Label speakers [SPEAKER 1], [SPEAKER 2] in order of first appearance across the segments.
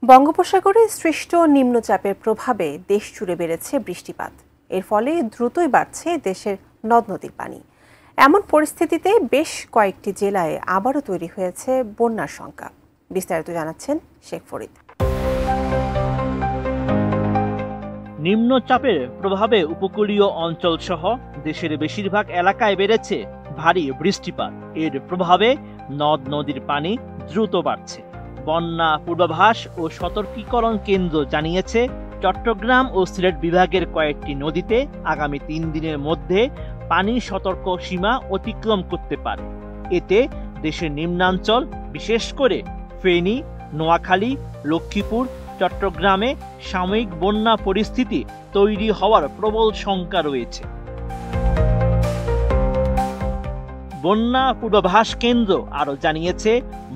[SPEAKER 1] বঙ্গোপসাগরে সৃষ্ট নিম্নচাপের প্রভাবে দেশ জুড়ে বেড়েছে বৃষ্টিপাত। এর ফলে দ্রুতই বাড়ছে দেশের নদ নদীর পানি। এমন পরিস্থিতিতে বেশ কয়েকটি জেলায় আবারও তৈরি হয়েছে বন্যার শঙ্কা। বিস্তারিত জানাচ্ছেন শেখ ফরিদ।
[SPEAKER 2] নিম্নচাপের প্রভাবে উপকূলীয় অঞ্চল সহ দেশের বেশিরভাগ এলাকায় বেড়েছে ভারী বৃষ্টিপাত। এর প্রভাবে নদ নদীর পানি দ্রুত বাড়ছে। বন্যা পূর্বাভাস ও সতর্কীকরণ কেন্দ্র জানিয়েছে, চট্টগ্রাম ও সিলেট বিভাগের কয়েকটি নদীতে আগামী 3 দিনের মধ্যে পানি সতর্ক সীমা অতিক্রম করতে পারে। এতে দেশের নিম্নাঞ্চল, বিশেষ করে ফেনী, নোয়াখালী, লক্ষ্মীপুর, চট্টগ্রামে সাময়িক বন্যা পরিস্থিতি তৈরি হওয়ার প্রবল শঙ্কা রয়েছে। বন্যা পূর্বাভাস কেন্দ্র আরও জানিয়েছে,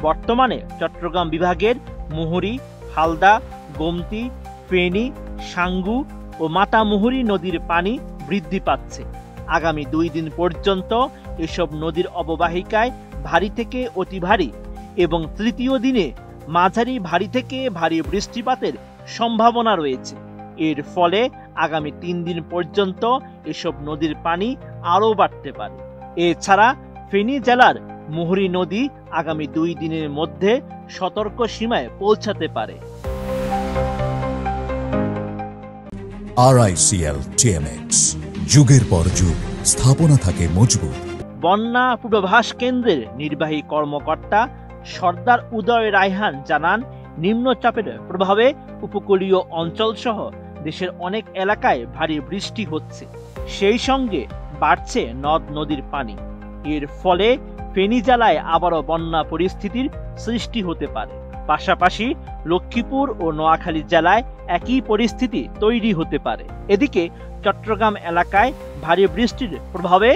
[SPEAKER 2] বর্তমানে চট্টগ্রাম বিভাগের মুহুরী, হালদা, গোমতী, ফেনী, সাঙ্গু ও মাতামুহুরী নদীর পানি বৃদ্ধি পাচ্ছে। আগামী 2 দিন পর্যন্ত এসব নদীর অববাহিকায় ভারী থেকে অতি ভারী এবং তৃতীয় দিনে মাঝারি ভারী থেকে ভারী বৃষ্টিপাতের সম্ভাবনা রয়েছে। এর ফলে আগামী 3 দিন পর্যন্ত এসব নদীর পানি আরও বাড়তে পারে। এছাড়া ফেনী জেলার মুহুরী নদী আগামী 2 দিনের মধ্যে সতর্ক সীমায় পৌঁছাতে পারে।
[SPEAKER 3] RICL TMX, যুগের পর যুগ স্থাপনা থাকে মজবুত।
[SPEAKER 2] বন্যা পূর্বাভাস কেন্দ্রের নির্বাহী কর্মকর্তা সর্দার উদয় রায়হান জানান, নিম্নচাপের প্রভাবে উপকূলীয় অঞ্চল সহ দেশের অনেক এলাকায় ভারী বৃষ্টি হচ্ছে। সেই সঙ্গে বাড়ছে নদ নদীর পানি। এর ফলে ফেনী জেলায় আবারও বন্যা পরিস্থিতির সৃষ্টি হতে পারে। পাশাপাশি লক্ষ্মীপুর ও নোয়াখালী জেলায় একই পরিস্থিতি তৈরি হতে পারে। এদিকে চট্টগ্রাম এলাকায় ভারী বৃষ্টির প্রভাবে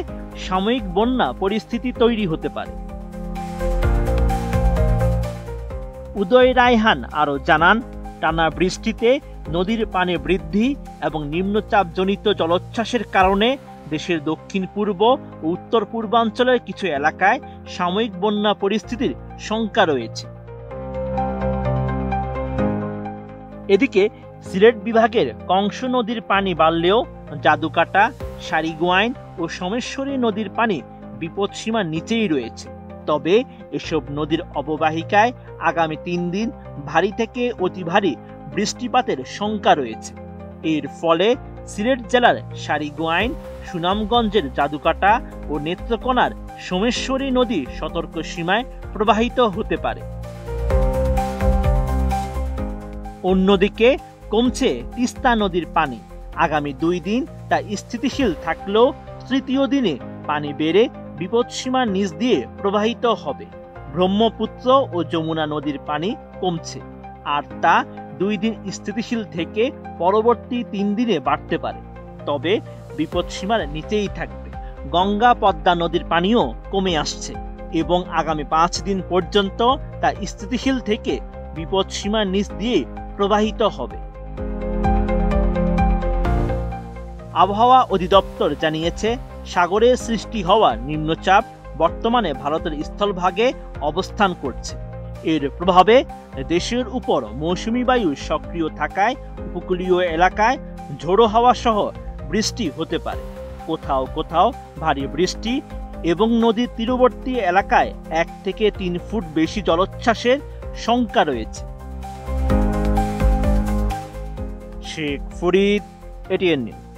[SPEAKER 2] সাময়িক বন্যা পরিস্থিতি তৈরি হতে পারে। উদয় রায়হান আরও জানান, টানা বৃষ্টিতে নদীর পানি বৃদ্ধি এবং নিম্নচাপজনিত জলোচ্ছ্বাসের কারণে দেশের দক্ষিণ পূর্ব ও উত্তর পূর্বাঞ্চলের কিছু এলাকায় সাময়িক বন্যা পরিস্থিতির শঙ্কা রয়েছে। এদিকে সিলেট বিভাগের কংস নদীর পানি বাড়লেও জাদুকাটা, সারিগোয়াইন ও সোমেশ্বরী নদীর পানি বিপদসীমার নিচেই রয়েছে। তবে এসব নদীর অববাহিকায় আগামী 3 দিন ভারী থেকে অতি ভারী বৃষ্টিপাতের শঙ্কা রয়েছে। এর ফলে সিলেট জেলার সারিগোয়াইন, সুনামগঞ্জের জাদুকাটা ও নেত্রকোনার সোমেশ্বরী নদী সতর্ক সীমায় প্রবাহিত হতে পারে। অন্যদিকে কমছে তিস্তা নদীর পানি। আগামী 2 দিন তা স্থিতিশীল থাকলেও তৃতীয় দিনে পানি বেড়ে বিপদসীমার নিচ দিয়ে প্রবাহিত হবে। ব্রহ্মপুত্র ও যমুনা নদীর পানি কমছে, আর তা 2 দিন স্থিতিশীল থেকে পরবর্তী 3 দিনে বাড়তে পারে, তবে বিপদসীমার নিচেই থাকবে। গঙ্গা পদ্মা নদীর পানিও কমে আসছে এবং আগামী 5 দিন পর্যন্ত তা স্থিতিশীল থেকে বিপদসীমার নিচ দিয়ে প্রবাহিত হবে। আবহাওয়া অধিদপ্তর জানিয়েছে, সাগরে সৃষ্টি হওয়া নিম্নচাপ বর্তমানে ভারতের স্থলভাগে অবস্থান করছে। এর প্রভাবে দেশের উপর মৌসুমী বায়ু সক্রিয় থাকায় উপকূলীয় এলাকায় ঝোড়ো হাওয়া সহ বৃষ্টি হতে পারে। কোথাও কোথাও ভারী বৃষ্টি এবং নদীর তীরবর্তী এলাকায় 1 থেকে 3 ফুট বেশি জলোচ্ছ্বাসের শঙ্কা রয়েছে। Sheikh Farid, ATN news.